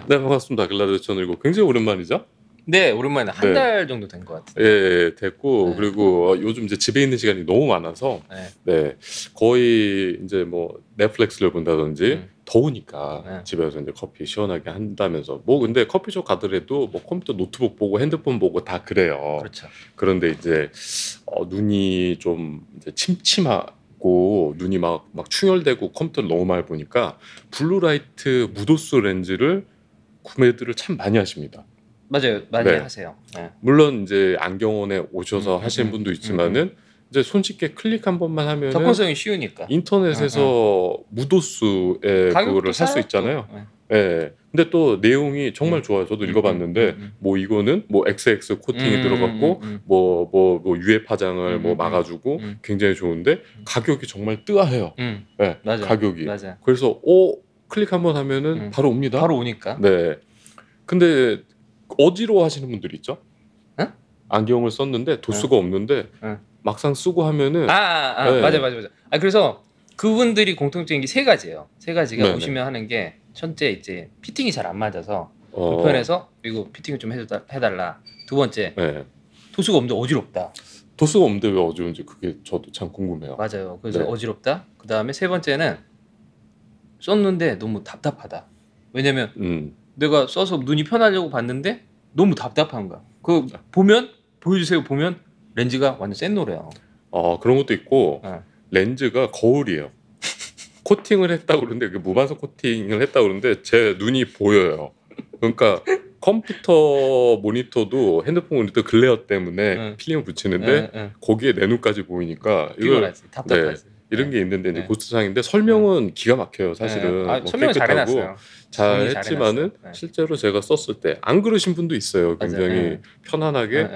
네, 반갑습니다. 글라디오 천일고 굉장히 오랜만이죠? 네, 오랜만에 한 네. 달 정도 된 것 같아요. 예, 됐고 네. 그리고 요즘 이제 집에 있는 시간이 너무 많아서 네. 네, 거의 이제 뭐 넷플릭스를 본다든지 더우니까 네. 집에서 이제 커피 시원하게 한다면서 뭐 근데 커피숍 가더라도 뭐 컴퓨터 노트북 보고 핸드폰 보고 다 그래요. 그렇죠. 그런데 이제 눈이 좀 이제 침침하고 눈이 막 충혈되고 컴퓨터를 너무 많이 보니까 블루라이트 무도수 렌즈를 구매들을 참 많이 하십니다. 맞아요, 많이 네. 하세요. 네. 물론 이제 안경원에 오셔서 하시는 분도 있지만은 이제 손쉽게 클릭 한 번만 하면은 접근성이 쉬우니까. 인터넷에서 무도수의 가격도 그거를 살 수 싸요, 있잖아요. 또. 네. 예. 근데 또 내용이 정말 좋아요. 저도 읽어봤는데 뭐 이거는 뭐 XX 코팅이 들어갔고 뭐 UV 파장을 뭐 막아주고 굉장히 좋은데 가격이 정말 뜨아해요. 네, 맞아. 가격이. 맞아. 그래서 클릭 한번 하면은 바로 옵니다. 바로 오니까. 네. 근데 어지러워 하시는 분들이 있죠. 응? 안경을 썼는데 도수가 없는데 막상 쓰고 하면은 네. 맞아. 그래서 그분들이 공통적인 게 세 가지예요. 세 가지가 네네. 오시면 하는 게 첫째 이제 피팅이 잘 안 맞아서 불편해서 이거 피팅을 좀 해달라. 두 번째 네. 도수가 없는데 어지럽다. 도수가 없는데 왜 어지러운지 그게 저도 참 궁금해요. 맞아요. 그래서 네. 어지럽다. 그 다음에 세 번째는 썼는데 너무 답답하다. 왜냐면 내가 써서 눈이 편하려고 봤는데 너무 답답한 거야. 그 보여주세요. 보면 렌즈가 완전 센 노래야. 그런 것도 있고 네. 렌즈가 거울이에요. 코팅을 했다고 그러는데 그 무반사 코팅을 했다고 그러는데 제 눈이 보여요. 그러니까 컴퓨터 모니터도 핸드폰 모니터 글레어 때문에 필름을 붙이는데 거기에 내 눈까지 보이니까 피곤하지. 답답하지. 이런 게 있는데 이제 고스트상인데 설명은 기가 막혀요. 사실은 뭐 설명을 잘 해놨어요. 잘 했지만은 실제로 제가 썼을 때 안 그러신 분도 있어요. 굉장히 편안하게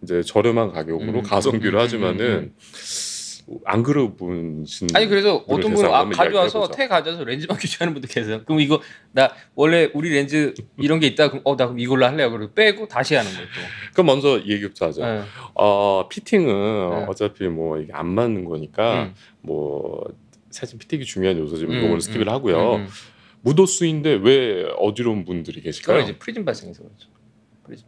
이제 저렴한 가격으로 가성비로 하지만은 안 그러분신. 아니 그래서 어떤 분은 가져와서 가져와서 렌즈만 교체하는 분도 계세요. 그럼 이거 나 원래 우리 렌즈 이런 게 있다. 그럼 나 그럼 이걸로 할래요. 그리고 빼고 다시 하는 거예요. 그럼 먼저 얘기부터 하죠. 피팅은 어차피 뭐 이게 안 맞는 거니까 뭐 사실 피팅이 중요한 요소지만 이거는 스킵을 하고요. 무도수인데 왜 어지러운 분들이 계실까요? 그건 이제 프리즘 발생해서 그렇죠.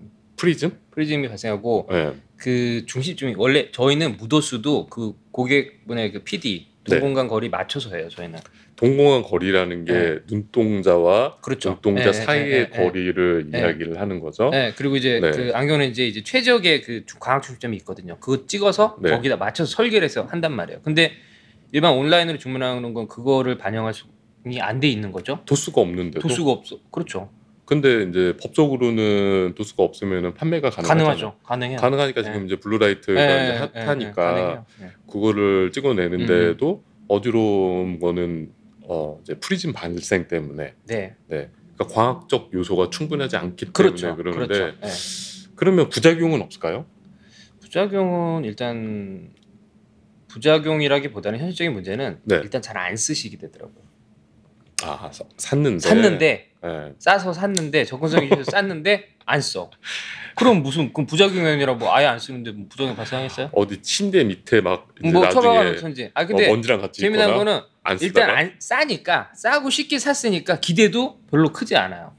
프리즘이 발생하고 그 중심점이 원래 저희는 무도수도 그 고객분의 그 PD 동공간 거리 맞춰서 해요. 저희는 동공간 거리라는 게 눈동자와 그렇죠. 눈동자 사이의 거리를 이야기를 하는 거죠. 네, 그리고 이제 그 안경은 이제 최적의 그 광학 중심점이 있거든요. 그거 찍어서 거기다 맞춰서 설계를 해서 한단 말이에요. 근데 일반 온라인으로 주문하는 건 그거를 반영할 수 안 돼 있는 거죠. 도수가 없는데도. 도수가 없어. 그렇죠. 근데 이제 법적으로는 도수가 없으면은 판매가 가능하죠. 가능해요. 가능하니까 지금 이제 블루라이트가 이제 핫하니까 그거를 찍어내는데도 어지러운 거는 이제 프리즘 발생 때문에. 그러니까 광학적 요소가 충분하지 않기 때문에 그러는데. 그러면 부작용은 없을까요? 부작용은 일단 부작용이라기보다는 현실적인 문제는 일단 잘 안 쓰시게 되더라고요. 샀는데 싸서 샀는데 접근성이 있어서 쌌는데 안 써. 그럼 부작용이 아니라 뭐 아예 안 쓰는데 뭐 부작용 발생했어요? 어디 침대 밑에 막 뭐 처박아놓던지. 근데 먼지랑 같이 재미난 거는 일단 싸니까 싸고 쉽게 샀으니까 기대도 별로 크지 않아요.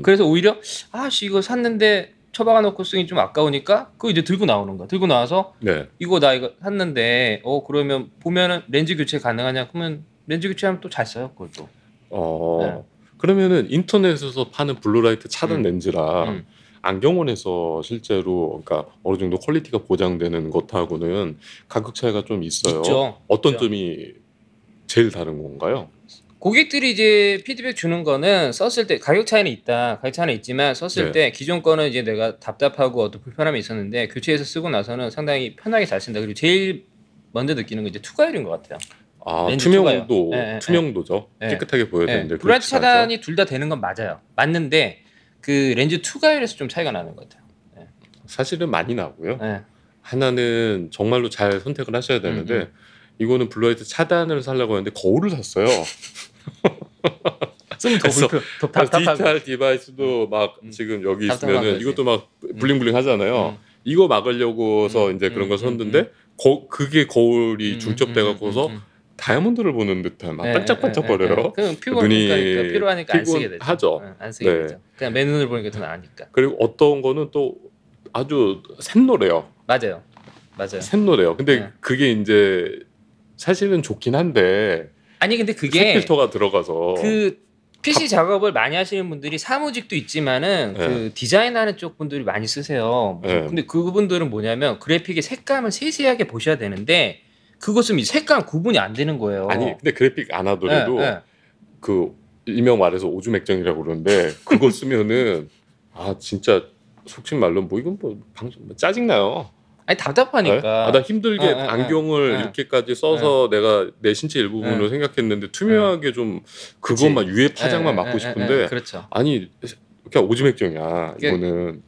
그래서 오히려 이거 샀는데 처박아 놓고 쓰기 좀 아까우니까 그거 이제 들고 나오는 거야. 들고 나와서 이거 샀는데 그러면 보면은 렌즈 교체 가능하냐? 그러면 렌즈 교체하면 또 잘 써요. 그걸 또. 그러면은 인터넷에서 파는 블루라이트 차단 렌즈랑 안경원에서 실제로 그러니까 어느 정도 퀄리티가 보장되는 것하고는 가격 차이가 좀 있어요. 있죠. 어떤 점이 제일 다른 건가요? 고객들이 이제 피드백 주는 거는 썼을 때 가격 차이는 있지만 썼을 때 기존 거는 이제 내가 답답하고 어떤 불편함이 있었는데 교체해서 쓰고 나서는 상당히 편하게 잘 쓴다. 그리고 제일 먼저 느끼는 건 이제 투과율인 것 같아요. 투명도죠. 깨끗하게 보여야 되는데 블루라이트 차단이 둘 다 되는 건 맞는데 그 렌즈 투과율에서 좀 차이가 나는 것 같아요. 사실은 많이 나고요. 하나는 정말로 잘 선택을 하셔야 되는데 이거는 블루라이트 차단을 사려고 했는데 거울을 샀어요. 쓰면 더 답답하고. 디지털 디바이스도 막 지금 여기 있으면은 이것도 막 블링블링 하잖아요. 이거 막으려고서 이제 그런 걸 샀는데 그게 거울이 중첩돼 갖고서 다이아몬드를 보는 듯한 막 반짝반짝거려요. 그럼 필요하니까 안 쓰게 되죠. 하죠. 안 쓰게 되죠. 그냥 맨눈을 보니까 더 나으니까. 그리고 어떤 거는 또 아주 샛노래요. 맞아요. 샛노래요. 근데 그게 이제 사실은 좋긴 한데 아니 근데 그게 필터가 들어가서 그 PC 작업을 많이 하시는 분들이 사무직도 있지만은 그 디자인하는 쪽 분들이 많이 쓰세요. 근데 그분들은 뭐냐면 그래픽의 색감을 세세하게 보셔야 되는데 그것은 이 색감 구분이 안 되는 거예요. 아니 근데 그래픽 안 하더라도 그 일명 말해서 오줌액정이라고 그러는데 그거 쓰면은 아 진짜 속신 말로 뭐 이건 뭐 방송 짜증나요. 아니 답답하니까. 나 힘들게 안경을 이렇게까지 써서 내가 내 신체 일부분을 생각했는데 투명하게 좀 그것만 유해 파장만 맞고 싶은데 그렇죠. 아니 그냥 오줌액정이야 이거는.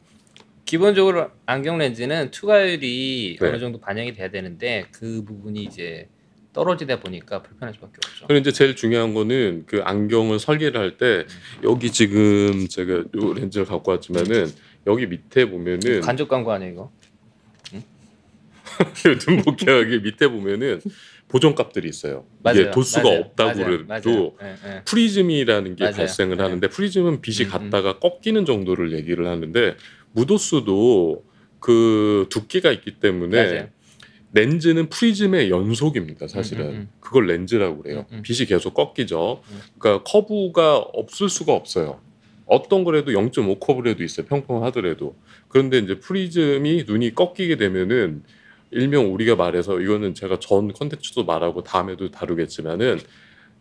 기본적으로 안경 렌즈는 투과율이 어느 정도 반영이 돼야 되는데 그 부분이 이제 떨어지다 보니까 불편할 수밖에 없죠. 그리고 이제 제일 중요한 거는 그 안경을 설계를 할 때 여기 지금 제가 요 렌즈를 갖고 왔지만은 여기 밑에 보면은 간접 광고 아니에요 이거? 눈목하게 밑에 보면은 보정값들이 있어요. 이게 도수가 없다고 그래도 프리즘이라는 게 발생을 하는데 프리즘은 빛이 갔다가 꺾이는 정도를 얘기를 하는데 무도수도 그 두께가 있기 때문에 렌즈는 프리즘의 연속입니다. 사실은 그걸 렌즈라고 그래요. 빛이 계속 꺾이죠. 그러니까 커브가 없을 수가 없어요. 어떤 거라도 0.5 커브라도 있어요. 평평하더라도. 그런데 이제 프리즘이 눈이 꺾이게 되면은 일명 우리가 말해서 이거는 제가 전 컨텐츠도 말하고 다음에도 다루겠지만은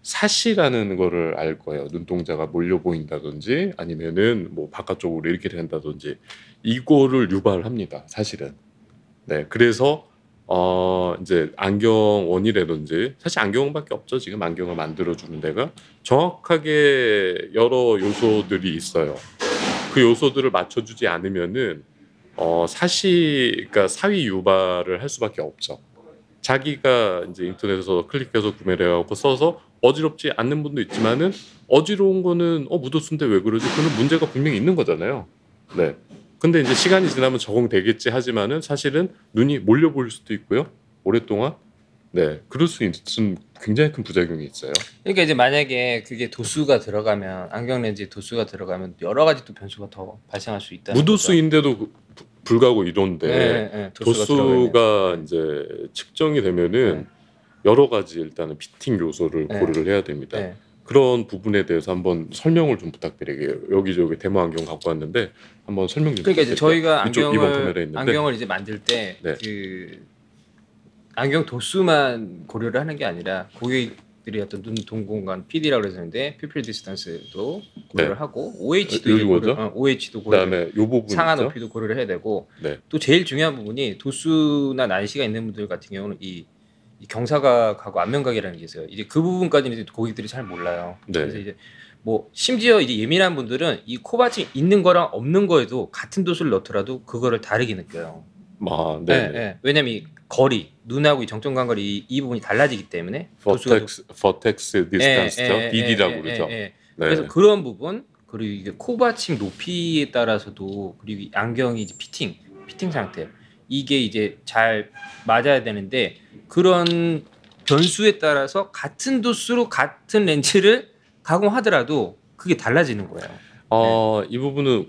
사시라는 거를 알 거예요. 눈동자가 몰려 보인다든지 아니면은 뭐 바깥쪽으로 이렇게 된다든지 이거를 유발합니다. 사실은. 네, 그래서 이제 안경원이라든지 사실 안경원밖에 없죠. 지금 안경을 만들어주는 데가 정확하게 여러 요소들이 있어요. 그 요소들을 맞춰주지 않으면은 그러니까 사위 유발을 할 수밖에 없죠. 자기가 이제 인터넷에서 클릭해서 구매를 해갖고 써서 어지럽지 않는 분도 있지만은 어지러운 거는 묻었는데 왜 그러지? 그는 문제가 분명히 있는 거잖아요. 네. 근데 이제 시간이 지나면 적응되겠지 하지만은 사실은 눈이 몰려 보일 수도 있고요. 오랫동안. 네. 그럴 수 있는 굉장히 큰 부작용이 있어요. 그러니까 이제 만약에 그게 도수가 들어가면 안경 렌즈에 도수가 들어가면 여러 가지 또 변수가 더 발생할 수 있다. 무도수인데도 불구하고 이런데 도수가 이제 측정이 되면은 여러 가지 일단은 피팅 요소를 고려를 해야 됩니다. 그런 부분에 대해서 한번 설명을 좀 부탁드릴게요. 여기저기 데모 안경 갖고 왔는데 한번 설명 좀. 그러니까 이제 저희가 안경을 이제 만들 때 그 안경 도수만 고려를 하는 게 아니라 고객들이 어떤 눈 동공간 PD라고 그러는데 퓨필 디스턴스도 고려를 하고 OH도 그다음에 요 부분 상하 높이도 고려를 해야 되고 또 제일 중요한 부분이 도수나 난시가 있는 분들 같은 경우는 이 경사각하고 안면각이라는 게 있어요. 이제 그 부분까지는 이제 고객들이 잘 몰라요. 그래서 이제 뭐 심지어 이제 예민한 분들은 이 코받침 있는 거랑 없는 거에도 같은 도수를 넣더라도 그거를 다르게 느껴요. 왜냐면 이 거리, 눈하고 이 정점 간거리 이 부분이 달라지기 때문에 버텍스 디스턴스죠. BD라고 그러죠. 그래서 그런 부분 그리고 이게 코받침 높이에 따라서도 그리고 이 안경이 이제 피팅 상태 이게 이제 잘 맞아야 되는데 그런 변수에 따라서 같은 도수로 같은 렌즈를 가공하더라도 그게 달라지는 거예요. 이 부분은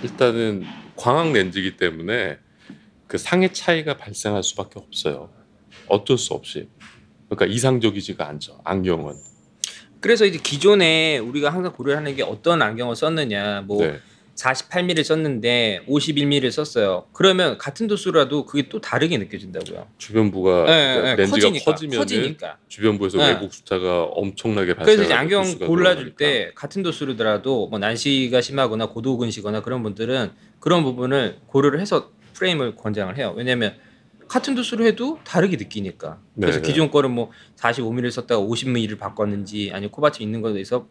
일단은 광학 렌즈이기 때문에 그 상의 차이가 발생할 수밖에 없어요. 어쩔 수 없이. 그러니까 이상적이지가 않죠. 안경은. 그래서 이제 기존에 우리가 항상 고려하는 게 어떤 안경을 썼느냐. 뭐 48mm를 썼는데 51mm를 썼어요. 그러면 같은 도수라도 그게 또 다르게 느껴진다고요. 주변부가 렌즈가 커지니까 주변부에서 왜곡 숫자가 엄청나게 발생하고 그래서 이제 안경 골라줄 때 같은 도수로더라도 뭐 난시가 심하거나 고도근시거나 그런 분들은 그런 부분을 고려를 해서 프레임을 권장을 해요. 왜냐하면 같은 도수로 해도 다르게 느끼니까. 그래서 기존 거는 뭐 45mm를 썼다가 50mm를 바꿨는지 아니면 코받침 있는 거에서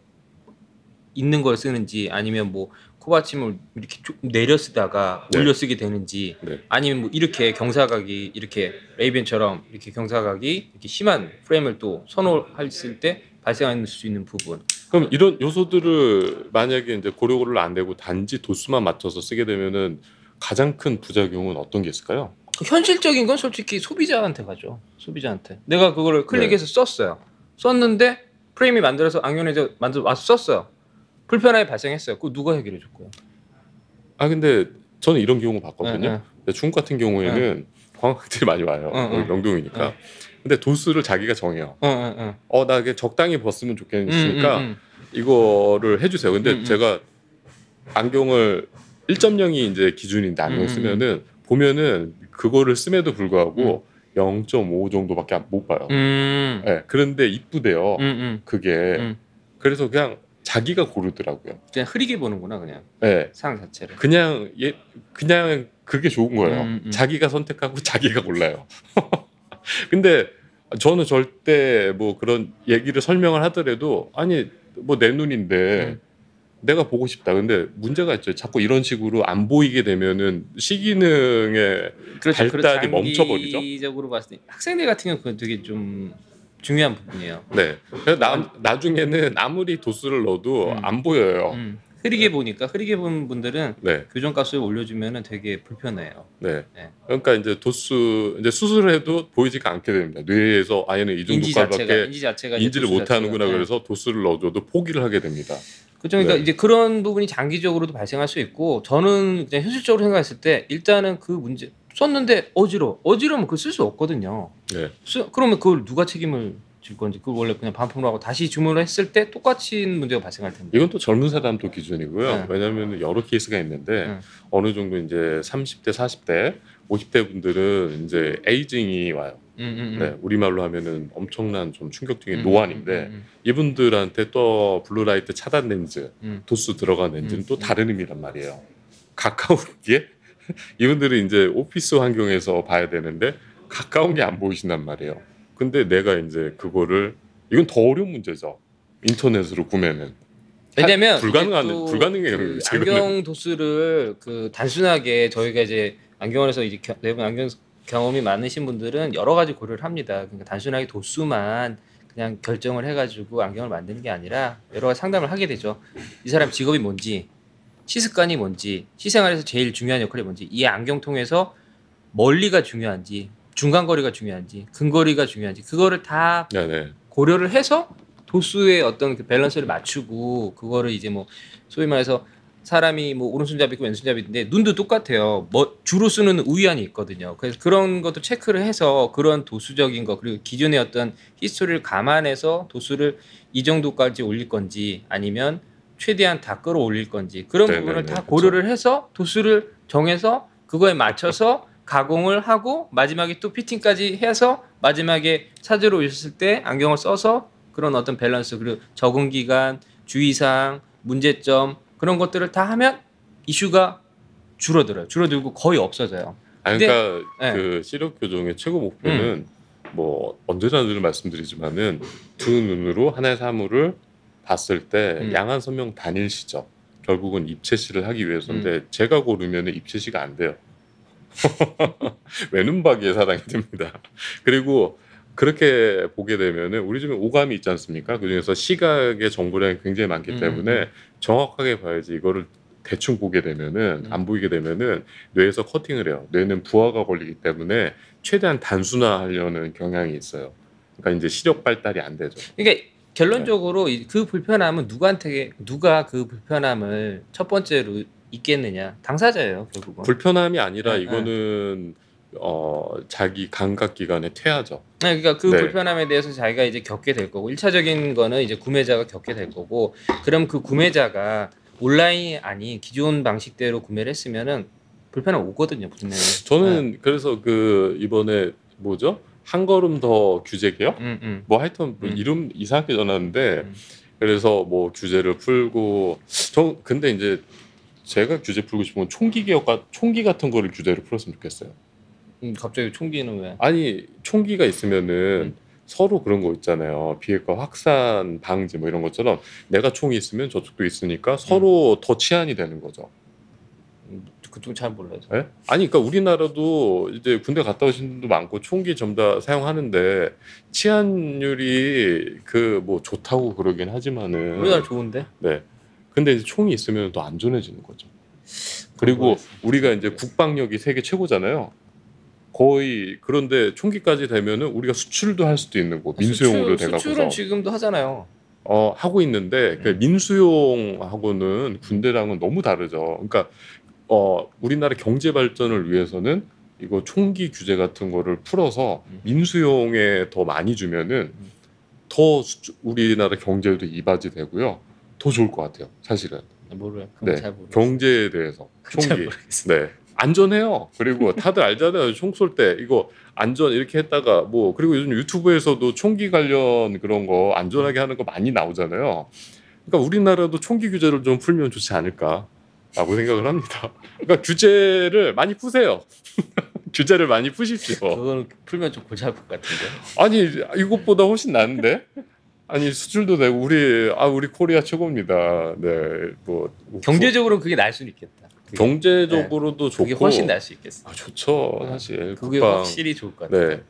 있는 걸 쓰는지 아니면 뭐 코받침을 이렇게 좀 내려 쓰다가 올려 쓰게 되는지 아니면 뭐 이렇게 경사각이 이렇게 레이벤처럼 이렇게 경사각이 이렇게 심한 프레임을 또 선호했을 때 발생할 수 있는 부분. 그럼 이런 요소들을 만약에 이제 고려를 안 되고 단지 도수만 맞춰서 쓰게 되면은 가장 큰 부작용은 어떤 게 있을까요? 현실적인 건 솔직히 소비자한테 가죠. 소비자한테. 내가 그거를 클릭해서 썼어요. 썼는데 프레임이 만들어서 안경을 만들어 와서 썼어요. 불편함이 발생했어요. 그거 누가 해결해 줄 거예요? 아 근데 저는 이런 경우 봤거든요. 중국 같은 경우에는 관광객들이 많이 와요. 명동이니까. 근데 도수를 자기가 정해요. 나 이게 적당히 벗으면 좋겠으니까 이거를 해주세요. 근데 제가 안경을 1.0이 이제 기준인데 안경 쓰면은 보면은 그거를 씀에도 불구하고 0.5 정도밖에 못 봐요. 네, 그런데 이쁘대요. 그게 그래서 그냥 자기가 고르더라고요. 그냥 흐리게 보는구나 그냥. 네. 상 자체를. 그냥 그게 좋은 거예요. 자기가 선택하고 자기가 골라요. 근데 저는 절대 뭐 그런 얘기를 설명을 하더라도 아니 뭐 내 눈인데 내가 보고 싶다. 근데 문제가 있죠. 자꾸 이런 식으로 안 보이게 되면은 시기능의 그렇죠. 발달이 멈춰버리죠. 장기적으로 봤을 때 학생들 같은 경우 그건 되게 좀 중요한 부분이에요. 네. 그래서 나중에는 아무리 도수를 넣어도 안 보여요. 흐리게 보니까 흐리게 보는 분들은 교정값을 올려주면은 되게 불편해요. 네. 그러니까 이제 도수 이제 수술을 해도 보이지가 않게 됩니다. 뇌에서 아예는 이 정도까지밖에 인지를 못하는구나. 그래서 도수를 넣어줘도 포기를 하게 됩니다. 그렇죠. 그러니까 이제 그런 부분이 장기적으로도 발생할 수 있고 저는 그냥 현실적으로 생각했을 때 일단은 그 문제 썼는데 어지러우면 그걸 쓸 수 없거든요. 네. 그러면 그걸 누가 책임을 질 건지 그걸 원래 그냥 반품을 하고 다시 주문을 했을 때 똑같이 문제가 발생할 텐데. 이건 또 젊은 사람도 기준이고요. 왜냐하면 여러 케이스가 있는데 어느 정도 이제 30대, 40대, 50대 분들은 이제 에이징이 와요. 네, 우리말로 하면은 엄청난 좀 충격적인 노안인데 이분들한테 또 블루라이트 차단 렌즈, 도수 들어간 렌즈는 또 다른 의미란 말이에요. 가까운 게 이분들은 이제 오피스 환경에서 봐야 되는데 가까운 게 안 보이신단 말이에요. 근데 내가 이제 그거를 이건 더 어려운 문제죠. 인터넷으로 구매는. 왜냐면 불가능해요. 그 안경 도수를 그 단순하게 저희가 이제 안경원에서 이제 대부분 안경 경험이 많으신 분들은 여러 가지 고려를 합니다. 그러니까 단순하게 도수만 그냥 결정을 해가지고 안경을 만드는 게 아니라 여러 가지 상담을 하게 되죠. 이 사람 직업이 뭔지, 시습관이 뭔지, 시생활에서 제일 중요한 역할이 뭔지, 이 안경 통해서 멀리가 중요한지, 중간거리가 중요한지, 근거리가 중요한지 그거를 다 고려를 해서 도수의 어떤 그 밸런스를 맞추고 그거를 이제 뭐 소위 말해서 사람이 뭐 오른손잡이 있고 왼손잡이 있는데 눈도 똑같아요. 뭐 주로 쓰는 우위안이 있거든요. 그래서 그런 것도 체크를 해서 그런 도수적인 거 그리고 기존의 어떤 히스토리를 감안해서 도수를 이 정도까지 올릴 건지 아니면 최대한 다 끌어올릴 건지 그런 부분을 다 고려를 해서 도수를 정해서 그거에 맞춰서 가공을 하고 마지막에 또 피팅까지 해서 마지막에 찾으러 오셨을 때 안경을 써서 그런 어떤 밸런스 그리고 적응 기간, 주의사항, 문제점 그런 것들을 다 하면 이슈가 줄어들고 거의 없어져요. 그러니까 그 시력 교정의 최고 목표는 뭐 언제나 늘 말씀드리지만은 두 눈으로 하나의 사물을 봤을 때 양한 선명 단일시죠. 결국은 입체시를 하기 위해서인데 제가 고르면 입체시가 안 돼요. 외눈박이에 사랑이 됩니다. 그리고 그렇게 보게 되면은 우리 집에 오감이 있지 않습니까? 그중에서 시각의 정보량이 굉장히 많기 때문에 정확하게 봐야지 이거를 대충 보게 되면은 안 보이게 되면은 뇌에서 커팅을 해요. 뇌는 부하가 걸리기 때문에 최대한 단순화하려는 경향이 있어요. 그러니까 이제 시력 발달이 안 되죠. 그러니까 결론적으로 그 불편함은 누가 그 불편함을 첫 번째로 있겠느냐 당사자예요 결국은. 불편함이 아니라 이거는 자기 감각기관의 퇴화죠. 네, 그러니까 그 불편함에 대해서 자기가 이제 겪게 될 거고 1차적인 거는 이제 구매자가 겪게 될 거고 그럼 그 구매자가 온라인이 아닌 기존 방식대로 구매를 했으면은 불편함 오거든요 분명히. 저는 그래서 그 이번에 뭐죠? 한 걸음 더 규제 개혁? 뭐 하여튼 뭐 이름 이상하게 전하는데 그래서 뭐 규제를 풀고 근데 이제 제가 규제 풀고 싶으면 총기 같은 거를 규제를 풀었으면 좋겠어요. 갑자기 총기는 왜? 아니 총기가 있으면은 서로 그런 거 있잖아요. 비핵화 확산 방지 뭐 이런 것처럼 내가 총이 있으면 저쪽도 있으니까 서로 더 치안이 되는 거죠. 그쪽은 잘 몰라요. 네? 아니 그러니까 우리나라도 이제 군대 갔다 오신 분도 많고 총기 전부 다 사용하는데 치안율이 그 뭐 좋다고 그러긴 하지만은 우리나라 좋은데? 네. 근데 이제 총이 있으면 더 안전해지는 거죠. 그리고 우리가 이제 국방력이 세계 최고잖아요. 거의 그런데 총기까지 되면은 우리가 수출도 할 수도 있는 거 민수용으로 돼가지고 수출은 지금도 하잖아요. 하고 있는데 그 민수용하고는 군대랑은 너무 다르죠. 그러니까 우리나라 경제 발전을 위해서는 이거 총기 규제 같은 거를 풀어서 민수용에 더 많이 주면은 더 우리나라 경제에도 이바지 되고요. 더 좋을 것 같아요. 사실은. 모르요. 네. 경제에 대해서 총기. 네. 안전해요. 그리고 다들 알잖아요. 총 쏠 때 이거 안전 이렇게 했다가 뭐 그리고 요즘 유튜브에서도 총기 관련 그런 거 안전하게 하는 거 많이 나오잖아요. 그러니까 우리나라도 총기 규제를 좀 풀면 좋지 않을까라고 생각을 합니다. 그러니까 규제를 많이 푸세요. 규제를 많이 푸십시오. 그건 풀면 좀 고잘 것 같은데. 아니 이것보다 훨씬 나은데? 아니 수출도 되고 우리 코리아 최고입니다. 네, 뭐 경제적으로는 그게 나을 수는 있겠다. 경제적으로도 좋고 그게 훨씬 나을 수 있겠어. 좋죠. 사실 그게 확실히 좋을 것 같아요. 네,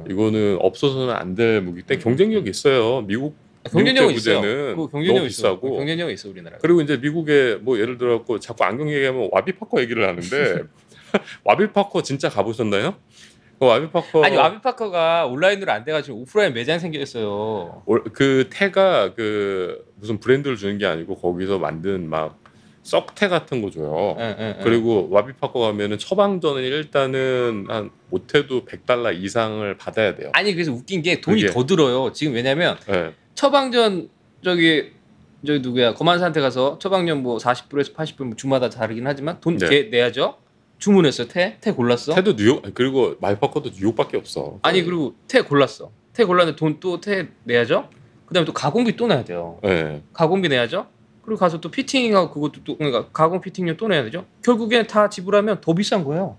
이거는 없어서는 안 될 무기 때 경쟁력이 있어요. 미국 경쟁력은 부재는 너무 비싸고 경쟁력이 있어 우리나라. 그리고 이제 미국에 뭐 예를 들어 자꾸 안경 얘기하면 와비파커 얘기를 하는데 와비파커 진짜 가보셨나요? 와비파커가 온라인으로 안 돼가지고 오프라인 매장 생겼어요. 그 태가 그 무슨 브랜드를 주는 게 아니고 거기서 만든 막 썩태 같은 거 줘요. 그리고 와비파커 가면은 처방전은 일단은 한 못해도 $100 이상을 받아야 돼요. 아니 그래서 웃긴 게 돈이 더 들어요. 지금 왜냐면 처방전 저기 누구야 거만사한테 가서 처방전 뭐 40불에서 80불 뭐 주마다 다르긴 하지만 돈 내야죠. 주문했어. 태 골랐어. 태도 뉴욕 그리고 와비파커도 뉴욕밖에 없어. 아니 그리고 태 골랐어. 태 골랐는데 돈 또 태 내야죠. 그다음에 또 가공비 또 내야 돼요. 네. 가공비 내야죠. 그리고 가서 또 피팅하고 그것도 또 그러니까 가공 피팅료 또 내야 되죠. 결국에 다 지불하면 더 비싼 거예요.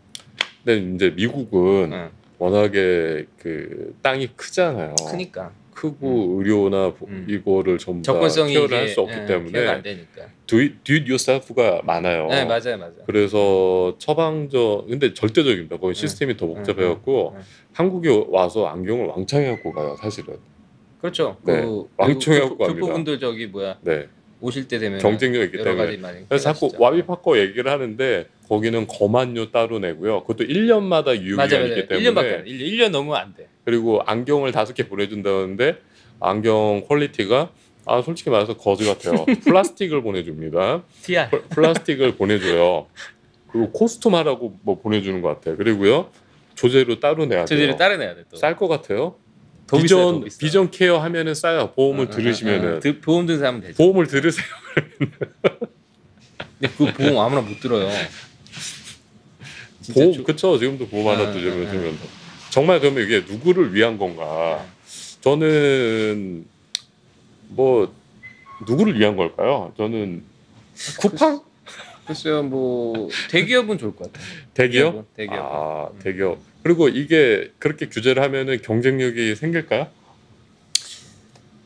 근데 이제 미국은 워낙에 그 땅이 크잖아요. 크니까. 크고 의료나 이거를 전부 다 케어를 할 수 없기 때문에 안 되니까. do it yourself가 많아요. 네, 맞아요. 그래서 처방전 근데 절대적입니다. 거기 시스템이 더 복잡해갖고 한국에 와서 안경을 왕창 해갖고 가요, 사실은. 그렇죠. 네, 왕창 해갖고 갑니다. 교포분들 저기 뭐야? 네. 오실 때 되면 경쟁력이 있기 때문에. 그래서 자꾸 와비파커 얘기를 하는데 거기는 거만료 따로 내고요. 그것도 1년마다 유효기간이 있기 때문에 1년밖에 1년 넘으면 안 돼. 그리고 안경을 5개 보내준다는데 안경 퀄리티가 솔직히 말해서 거지 같아요. 플라스틱을 보내줍니다. 플라스틱을 보내줘요. 그리고 코스튬하라고 뭐 보내주는 것 같아요. 그리고요 조제료 따로 내야 돼요. 조제료 따로 내야 돼. 쌀 것 같아요. 비전 케어 하면은 싸요. 보험을 들으시면은 보험 든 사람 되죠. 보험을 들으세요. 근데 그 보험 아무나 못 들어요. 보험 그쵸. 지금도 보험 하나 들으면 정말 그러면 이게 누구를 위한 건가? 저는 뭐 누구를 위한 걸까요? 저는 쿠팡? 글쎄요, 뭐 대기업은 좋을 것 같아요. 대기업? 대기업. 대기업. 그리고 이게 그렇게 규제를 하면은 경쟁력이 생길까요?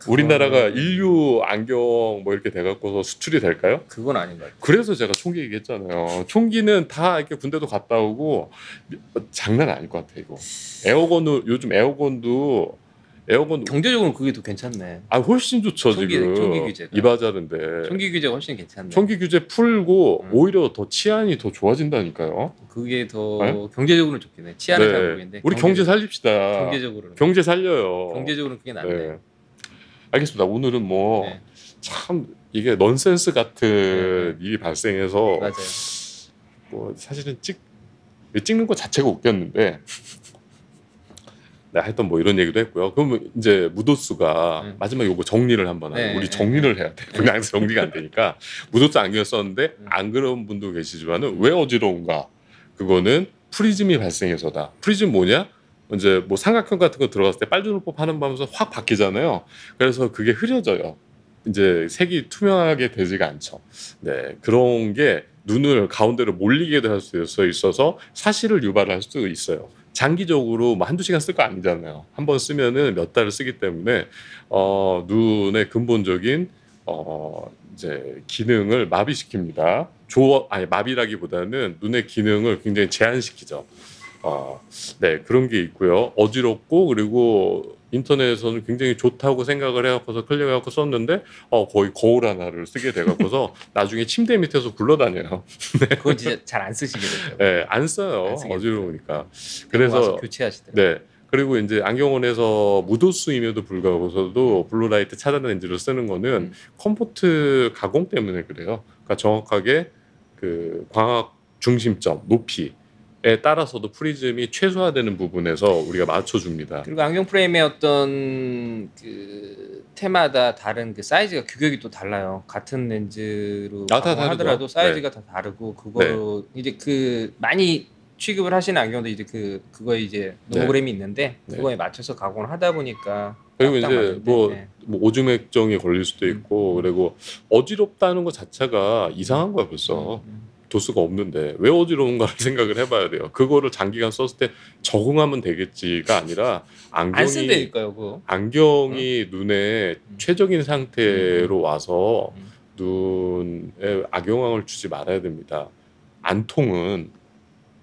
우리나라가 인류 안경 뭐 이렇게 돼갖고서 수출이 될까요? 그건 아닌 것 같아요. 그래서 제가 총기 얘기했잖아요. 총기는 다 이렇게 군대도 갔다 오고 장난 아닐 것 같아 이거. 요즘 에어건도 경제적으로 그게 더 괜찮네. 훨씬 좋죠. 지금 총기 규제가. 이바자른데 총기 규제가 훨씬 괜찮네. 총기 규제 풀고 오히려 더 치안이 더 좋아진다니까요. 그게 더 경제적으로는 좋겠네. 치안을 잘 모르겠는데 우리 경제 살립시다. 경제적으로는 경제 살려요. 경제적으로는 그게 낫네. 알겠습니다. 오늘은 뭐 참 이게 넌센스 같은 일이 발생해서 맞아요. 뭐 사실은 찍는 것 자체가 웃겼는데 하여튼 뭐 이런 얘기도 했고요. 그러면 이제 무도수가 마지막에 이거 정리를 한번 하고 우리 정리를 해야 돼. 그냥 항상 정리가 안 되니까 무도수 안경을 썼는데 안 그런 분도 계시지만은 왜 어지러운가? 그거는 프리즘이 발생해서다. 프리즘 뭐냐? 이제 뭐 삼각형 같은 거 들어갔을 때 빨주노법 하는 밤에서 확 바뀌잖아요. 그래서 그게 흐려져요. 이제 색이 투명하게 되지가 않죠. 네, 그런 게 눈을 가운데로 몰리게 할 수 있어서 사실을 유발할 수도 있어요. 장기적으로 뭐 한두 시간 쓸 거 아니잖아요. 한 번 쓰면은 몇 달을 쓰기 때문에 눈의 근본적인 이제 기능을 마비시킵니다. 마비라기보다는 눈의 기능을 굉장히 제한시키죠. 네, 그런 게 있고요. 어지럽고 그리고 인터넷에서는 굉장히 좋다고 생각을 해갖고서 클릭해갖고 썼는데 거의 거울 하나를 쓰게 돼갖고서 나중에 침대 밑에서 굴러다녀요. 네. 그건 진짜 잘 안 쓰시게 되죠. 네, 안 써요. 어지러우니까. 그래서 교체하시더라고요. 네. 그리고 이제 안경원에서 무도수임에도 불구하고서도 블루라이트 차단 렌즈를 쓰는 거는 컴포트 가공 때문에 그래요. 그러니까 정확하게 그 광학 중심점 높이에 따라서도 프리즘이 최소화되는 부분에서 우리가 맞춰줍니다. 그리고 안경 프레임의 어떤 그 테마다 다른 그 사이즈가 규격이 또 달라요. 같은 렌즈로 하더라도 사이즈가 다 다르고 그거로 이제 그 많이 취급을 하시는 안경도 이제 그거에 이제 노모그램이 있는데 그거에 맞춰서 가공을 하다 보니까 그리고 이제 뭐 오줌액정이 걸릴 수도 있고 그리고 어지럽다는 것 자체가 이상한 거야 벌써. 도수가 없는데 왜 어지러운가를 생각을 해봐야 돼요. 그거를 장기간 썼을 때 적응하면 되겠지가 아니라 안경이 눈에 최적인 상태로 와서 눈에 악영향을 주지 말아야 됩니다. 안통은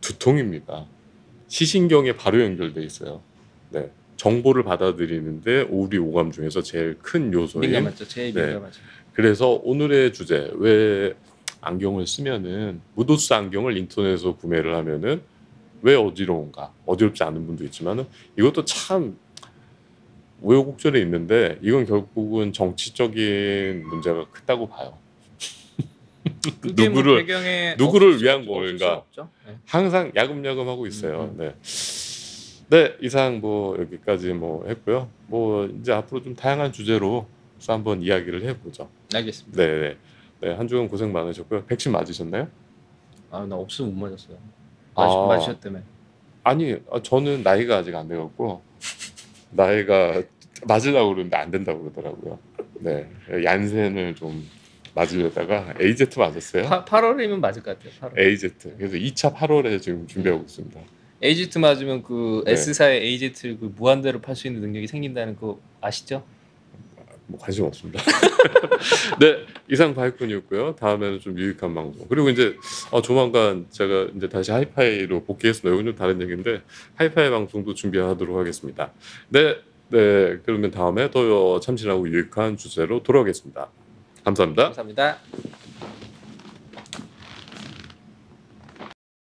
두통입니다. 시신경에 바로 연결돼 있어요. 네, 정보를 받아들이는데 우리 오감 중에서 제일 큰 요소인 민감하죠. 제일 민감하죠. 그래서 오늘의 주제 왜 안경을 쓰면은 무도수 안경을 인터넷에서 구매를 하면은 왜 어지러운가? 어지럽지 않은 분도 있지만은 이것도 참 우여곡절이 있는데 이건 결국은 정치적인 문제가 크다고 봐요. 누구를 위한 건가? 항상 야금야금 하고 있어요. 네, 이상 뭐 여기까지 뭐 했고요. 뭐 이제 앞으로 좀 다양한 주제로 한번 이야기를 해보죠. 알겠습니다. 네, 한 주간 고생 많으셨고요. 백신 맞으셨나요? 나 없으면 못 맞았어요. 맞으셨다며. 아니, 저는 나이가 아직 안 돼갖고 나이가 맞으려고 그러는데 안 된다고 그러더라고요. 네, 얀센을 좀 맞으려다가 AZ 맞았어요. 8월이면 맞을 것 같아요. 8월. AZ. 그래서 2차 8월에 지금 준비하고 있습니다. AZ 맞으면 그 S사의 AZ를 그 무한대로 팔 수 있는 능력이 생긴다는 거 아시죠? 뭐 관심 없습니다. 네, 이상 바이콘이었고요. 다음에는 좀 유익한 방송. 그리고 이제 조만간 제가 이제 다시 하이파이로 복귀했습니다. 이건 좀 다른 얘기인데 하이파이 방송도 준비하도록 하겠습니다. 네, 그러면 다음에 더 참신하고 유익한 주제로 돌아오겠습니다. 감사합니다. 감사합니다.